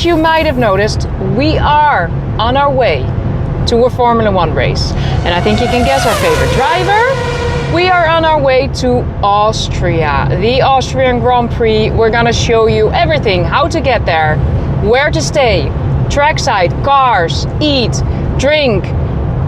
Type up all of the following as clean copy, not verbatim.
you might have noticed, we are on our way to a Formula 1 race. And I think you can guess our favorite driver. We are on our way to Austria, the Austrian Grand Prix. We're gonna show you everything, how to get there, where to stay, trackside, cars, eat, drink,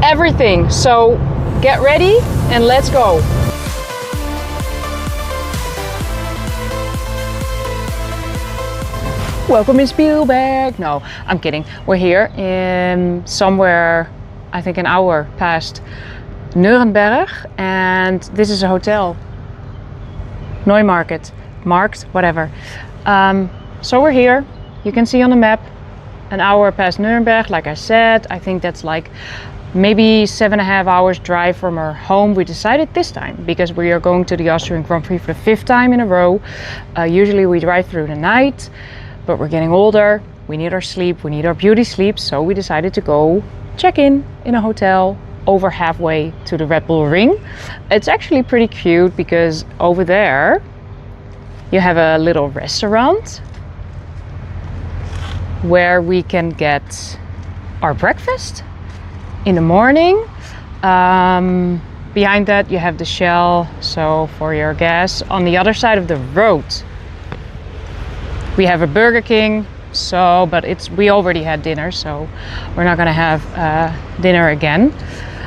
everything. So get ready and let's go. Welcome in Spielberg. No, I'm kidding. We're here in somewhere, I think an hour past Nuremberg, and this is a hotel. Neumarkt, marked, whatever. So we're here. You can see on the map, an hour past Nuremberg. Like I said, I think that's like maybe 7.5 hours drive from our home. We decided this time because we are going to the Austrian Grand Prix for the 5th time in a row. Usually we drive through the night, but we're getting older. We need our sleep, we need our beauty sleep. So we decided to go check in a hotel over halfway to the Red Bull Ring. It's actually pretty cute because over there you have a little restaurant where we can get our breakfast in the morning. Behind that you have the Shell, so for your gas. On the other side of the road we have a Burger King, but we already had dinner, so we're not gonna have dinner again.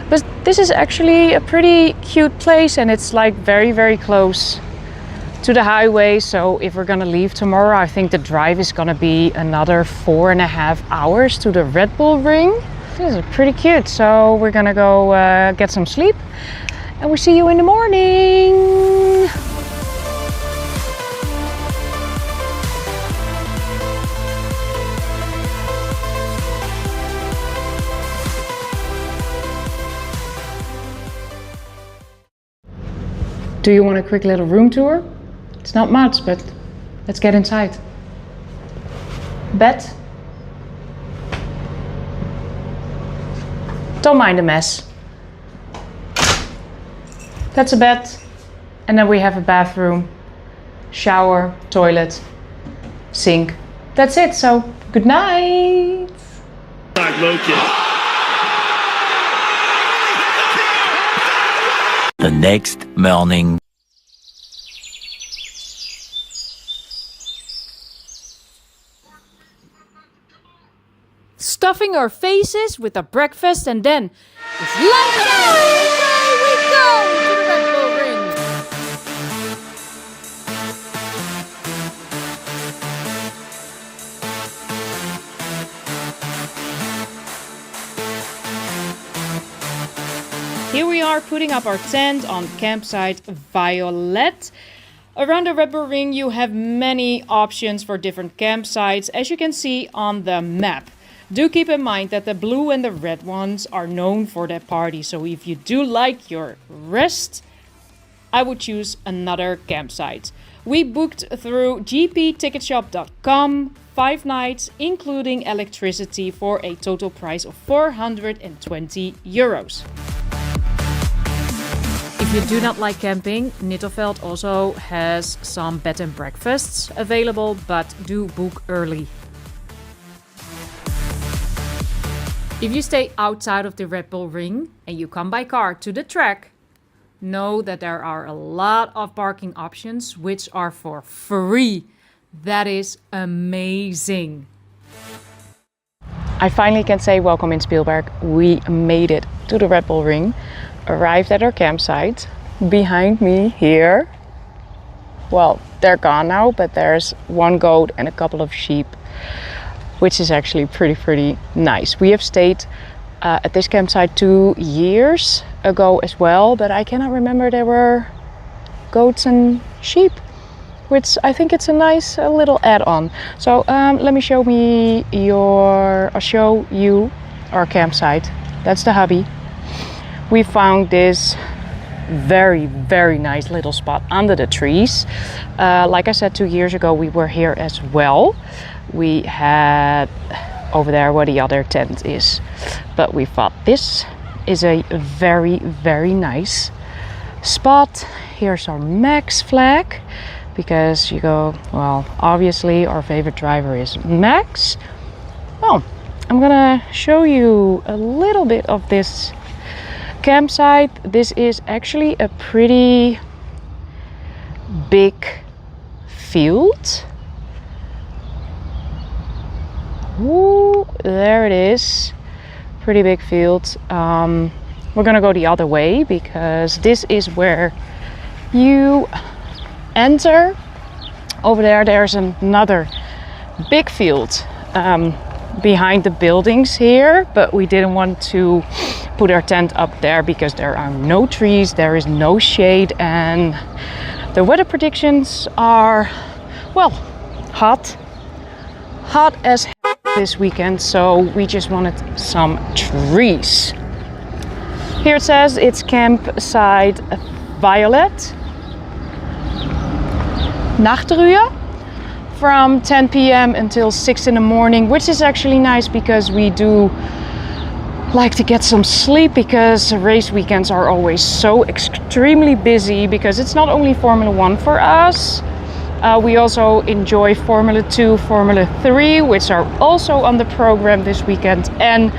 But this is actually a pretty cute place, and it's like very, very close to the highway. So if we're gonna leave tomorrow, I think the drive is gonna be another 4.5 hours to the Red Bull Ring. This is pretty cute. So we're gonna go get some sleep, and we'll see you in the morning. Do you want a quick little room tour? It's not much, but let's get inside. Bed. Don't mind the mess. That's a bed. And then we have a bathroom, shower, toilet, sink. That's it, so good night. The next morning. Stuffing our faces with a breakfast, and then it's lunch time! Away we go to the Red Bull Ring! Here we are putting up our tent on campsite Violet. Around the Red Bull Ring you have many options for different campsites, as you can see on the map. Do keep in mind that the blue and the red ones are known for their party, so if you do like your rest, I would choose another campsite. We booked through gpticketshop.com 5 nights, including electricity, for a total price of 420 euros. If you do not like camping, Nittelveld also has some bed and breakfasts available, but do book early. If you stay outside of the Red Bull Ring and you come by car to the track, know that there are a lot of parking options which are for free. That is amazing. I finally can say welcome in Spielberg. We made it to the Red Bull Ring, arrived at our campsite. Behind me here, well, they're gone now, but there's one goat and a couple of sheep, which is actually pretty nice. We have stayed at this campsite 2 years ago as well, but I cannot remember there were goats and sheep, which I think it's a nice little add-on. So let me show you our campsite. That's the hubby. We found this very nice little spot under the trees. Like I said, 2 years ago we were here as well. We had over there where the other tent is, but we thought this is a very nice spot. Here's our Max flag, because you go, well, obviously our favorite driver is Max. I'm gonna show you a little bit of this campsite. This is actually a pretty big field. Ooh, there it is. Pretty big field. We're gonna go the other way because this is where you enter. Over there, there's another big field behind the buildings here, but we didn't want to put our tent up there because there are no trees, there is no shade, and the weather predictions are, well, hot as hell this weekend, so we just wanted some trees. Here it says it's campsite Violet. Nachtruhe from 10 p.m. until 6 in the morning, which is actually nice because we do like to get some sleep because race weekends are always so extremely busy because it's not only Formula 1 for us. We also enjoy Formula 2, Formula 3, which are also on the program this weekend, and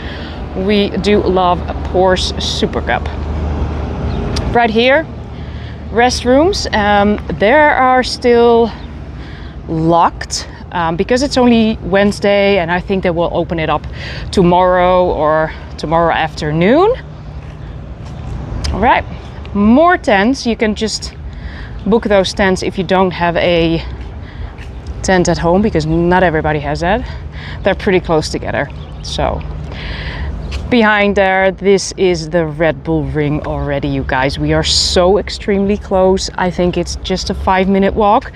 we do love a Porsche Super Cup. Right here, restrooms, there are still locked because it's only Wednesday, and I think they will open it up tomorrow or tomorrow afternoon. All right, more tents. You can just book those tents if you don't have a tent at home because not everybody has that. They're pretty close together. So behind there, this is the Red Bull Ring already, you guys. We are so extremely close. I think it's just a 5-minute walk.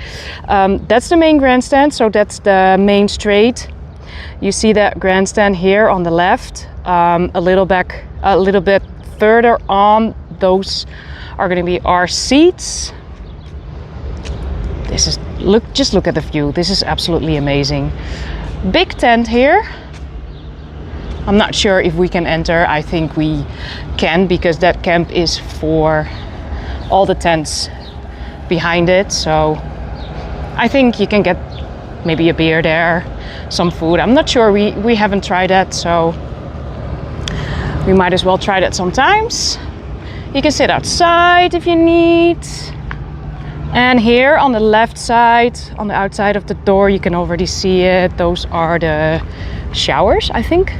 That's the main grandstand, so that's the main straight. You see that grandstand here on the left. A little bit further on, those are going to be our seats. This is just look at the view. This is absolutely amazing. Big tent here. I'm not sure if we can enter. I think we can because that camp is for all the tents behind it. So I think you can get maybe a beer there, some food. I'm not sure. We haven't tried that, so we might as well try that sometimes. You can sit outside if you need. And here on the left side, on the outside of the door, you can already see it. Those are the showers, I think.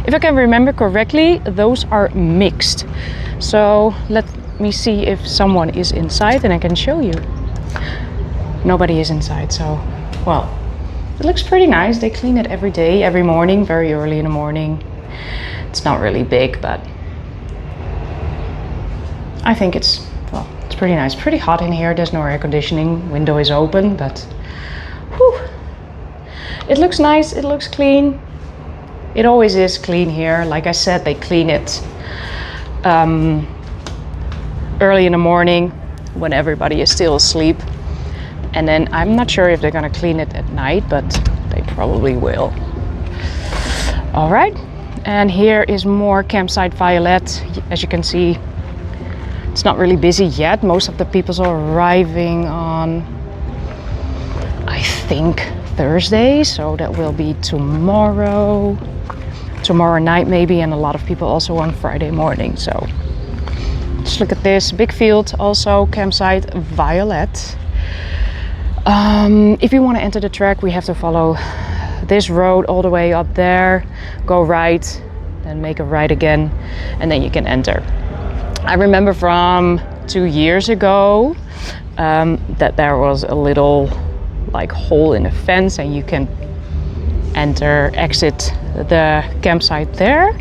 If I can remember correctly, those are mixed. So let me see if someone is inside and I can show you. Nobody is inside, so, well, it looks pretty nice. They clean it every day, every morning, very early in the morning. It's not really big, but I think it's pretty nice. Pretty hot in here. There's no air conditioning. Window is open, but whew, it looks nice. It looks clean. It always is clean here. Like I said, they clean it early in the morning when everybody is still asleep. And then I'm not sure if they're gonna clean it at night, but they probably will. All right, and here is more campsite Violet. As you can see, it's not really busy yet. Most of the people are arriving on, I think, Thursday, so that will be tomorrow night maybe, and a lot of people also on Friday morning. So just look at this big field, also campsite Violet. If you want to enter the track, we have to follow this road all the way up there, go right, then make a right again, and then you can enter. I remember from 2 years ago that there was a little like hole in the fence and you can exit the campsite there,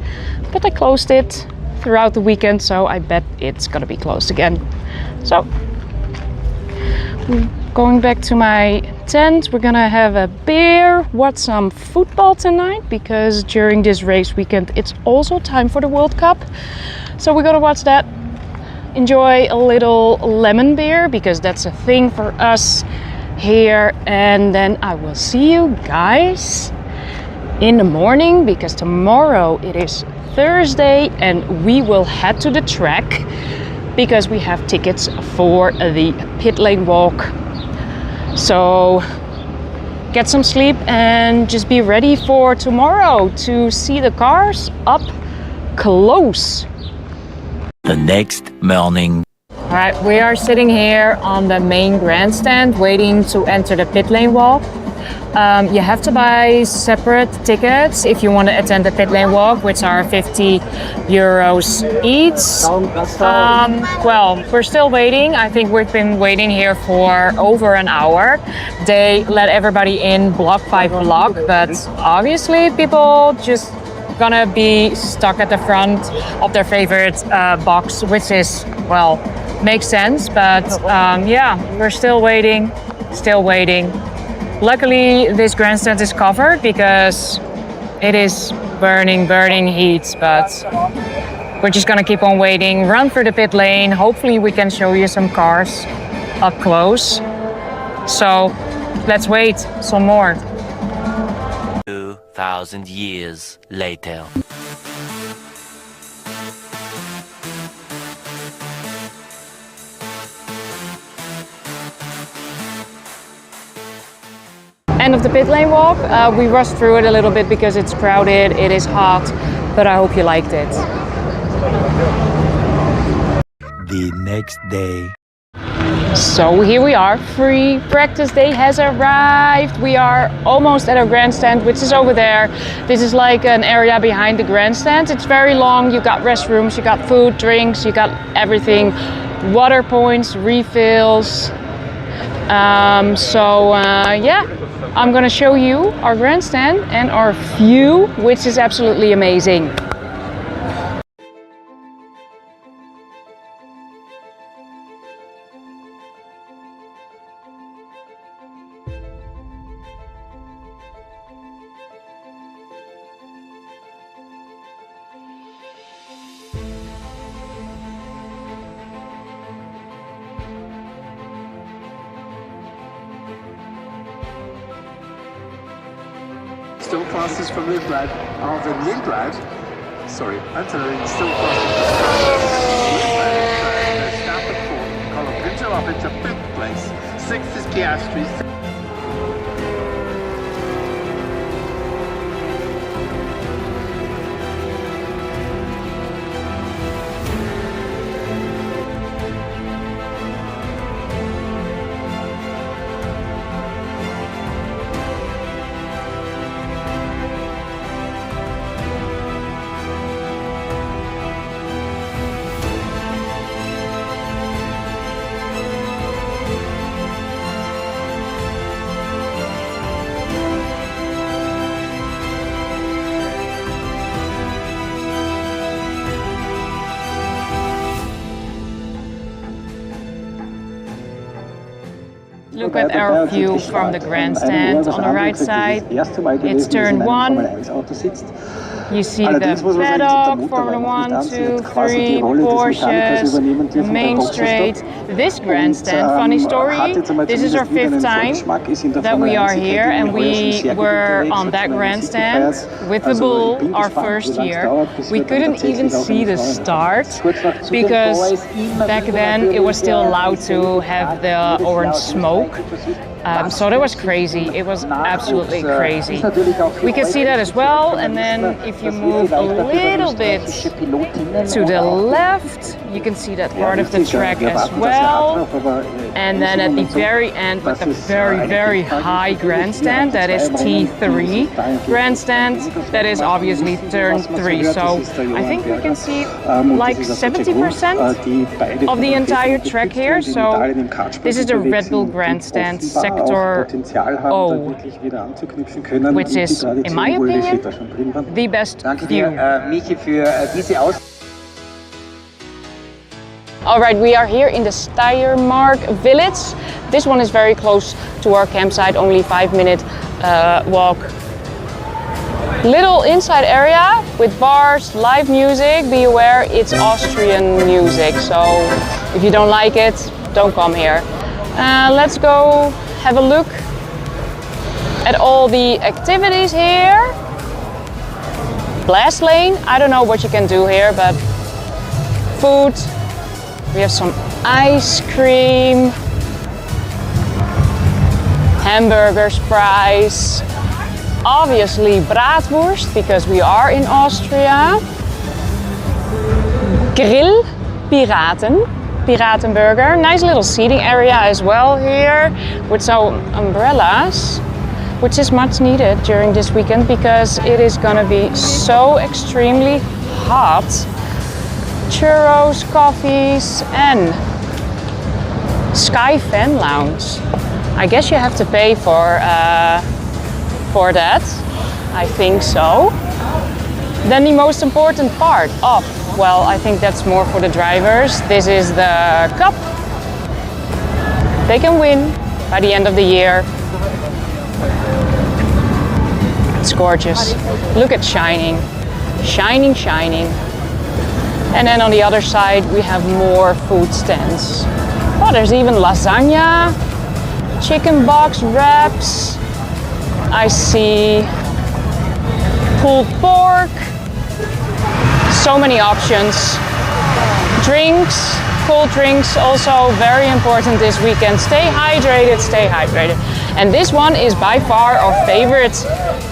but I closed it throughout the weekend, so I bet it's gonna be closed again. So going back to my tent, we're gonna have a beer, watch some football tonight because during this race weekend it's also time for the World Cup, so we're gonna watch that, enjoy a little lemon beer because that's a thing for us here, and then I will see you guys in the morning because tomorrow it is Thursday and we will head to the track because we have tickets for the pit lane walk. So get some sleep, and just be ready for tomorrow to see the cars up close. The next morning. All right, we are sitting here on the main grandstand waiting to enter the pit lane walk. You have to buy separate tickets if you want to attend the pit lane walk, which are 50 euros each. Well, we're still waiting. I think we've been waiting here for over an hour. They let everybody in block by block, but obviously people just gonna be stuck at the front of their favorite box, which is, well, makes sense, but yeah, we're still waiting. Luckily, this grandstand is covered because it is burning heat, but we're just gonna keep on waiting, run through the pit lane. Hopefully we can show you some cars up close. So let's wait some more. 2,000 years later. End of the pit lane walk. We rushed through it a little bit because it's crowded, it is hot, but I hope you liked it. The next day. So here we are, free practice day has arrived. We are almost at our grandstand, which is over there. This is like an area behind the grandstand. It's very long, you got restrooms, you got food, drinks, you got everything. Water points, refills. Yeah, I'm gonna show you our grandstand and our view, which is absolutely amazing. Still fastest from Lindblad, Arvin Lindblad. Sorry, Anthony still fastest from Lindblad. Verstappen fourth, Colin Pinto up into fifth place. Sixth is Piastri. Look at our view from the grandstand. On the right side, it's turn 1. You see the paddock, Formula 1, 2, 3, Porsches, the main straight. This grandstand, funny story, this is our 5th time that we are here, and we were on that grandstand with the Bull our first year. We couldn't even see the start because back then it was still allowed to have the orange smoke. So that was crazy. It was absolutely crazy. We can see that as well, and then if you move a little bit to the left, you can see that part of the track as well. And then at the very end, with the very high grandstand, that is T3 grandstand, that is obviously turn 3. So I think we can see like 70% of the entire track here. So this is the Red Bull grandstand, sector O, which is, in my opinion, the best view. Alright, we are here in the Steiermark village. This one is very close to our campsite, only 5-minute walk. Little inside area with bars, live music. Be aware, it's Austrian music, so if you don't like it, don't come here. Let's go have a look at all the activities here. Blast lane, I don't know what you can do here, but food. We have some ice cream, hamburgers, fries, obviously bratwurst because we are in Austria. Grill Piratenburger. Nice little seating area as well here with some umbrellas, which is much needed during this weekend because it is gonna be so extremely hot. Churros, coffees and Sky Fan Lounge. I guess you have to pay for that. I think so. Then the most important part of, well, I think that's more for the drivers. This is the cup. They can win by the end of the year. It's gorgeous. Look at shining, shining, shining. And then on the other side we have more food stands. Oh, there's even lasagna, chicken box wraps. I see pulled pork. So many options. Drinks, cold drinks, also very important this weekend. Stay hydrated, stay hydrated. And this one is by far our favorite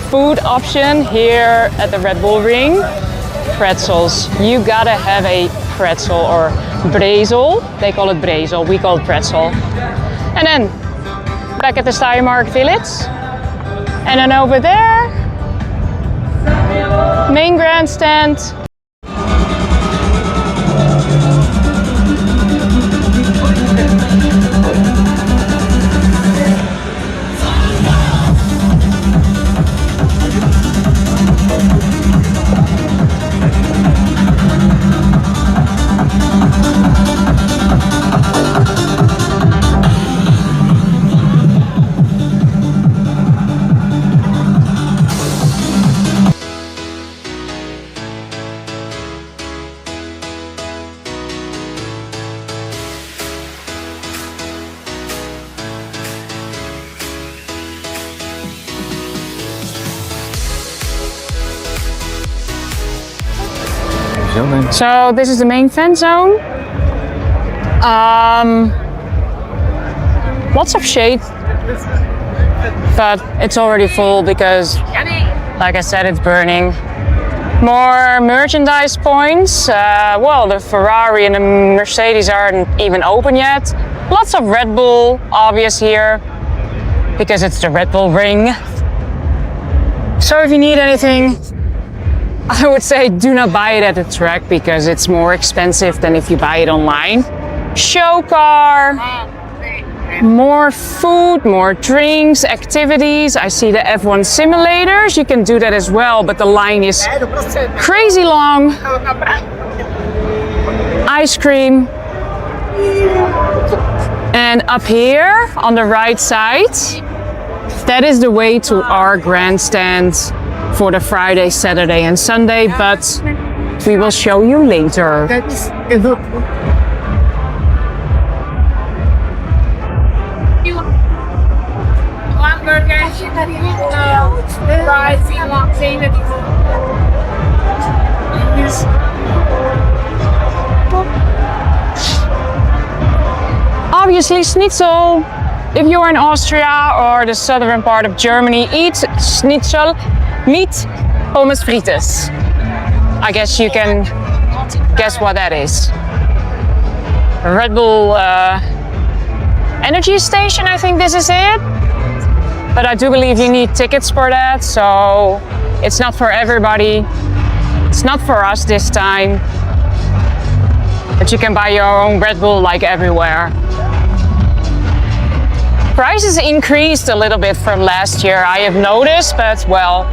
food option here at the Red Bull Ring. Pretzels. You gotta have a pretzel or brezel. They call it brezel, we call it pretzel. And then back at the Steiermark Village. And then over there, main grandstand. So this is the main fan zone. Lots of shade, but it's already full because, like I said, it's burning. More merchandise points. Well, the Ferrari and the Mercedes aren't even open yet. Lots of Red Bull, obvious here, because it's the Red Bull Ring. So if you need anything, I would say do not buy it at the track because it's more expensive than if you buy it online. Show car, more food, more drinks, activities. I see the F1 simulators. You can do that as well, but the line is crazy long. Ice cream. And up here on the right side, that is the way to our grandstand for the Friday, Saturday and Sunday, but we will show you later. Obviously schnitzel. If you are in Austria or the southern part of Germany, eat schnitzel, meat, pommes frites. I guess you can guess what that is. Red Bull energy station, I think this is it. But I do believe you need tickets for that, so it's not for everybody. It's not for us this time. But you can buy your own Red Bull like everywhere. Prices increased a little bit from last year, I have noticed, but well,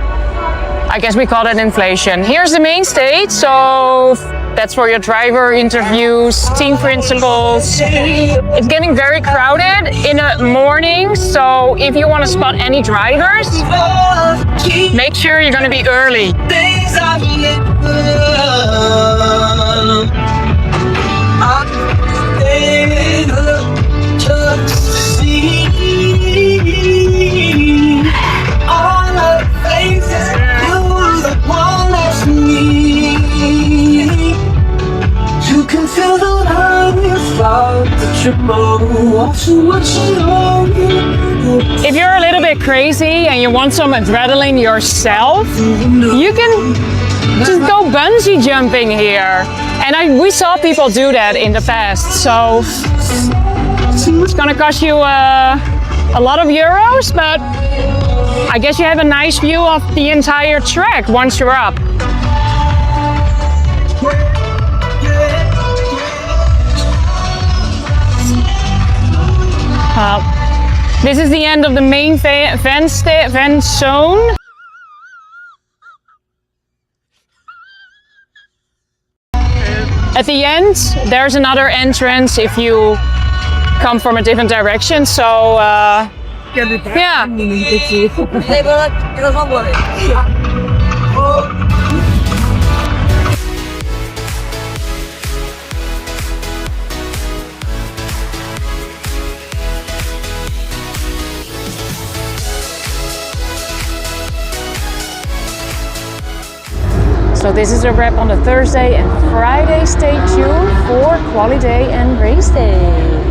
I guess we call it inflation. Here's the main stage, so that's for your driver interviews, team principals. It's getting very crowded in the morning, so if you want to spot any drivers, make sure you're going to be early. Feel the light without the triple. Watching what you know. if you're a little bit crazy and you want some adrenaline yourself, you can just go bungee jumping here. And we saw people do that in the past, so it's gonna cost you a lot of euros, but I guess you have a nice view of the entire track once you're up. This is the end of the main fan zone. At the end, there's another entrance if you come from a different direction. So, yeah. So this is a wrap on the Thursday and Friday. Stay tuned for quali day and race day.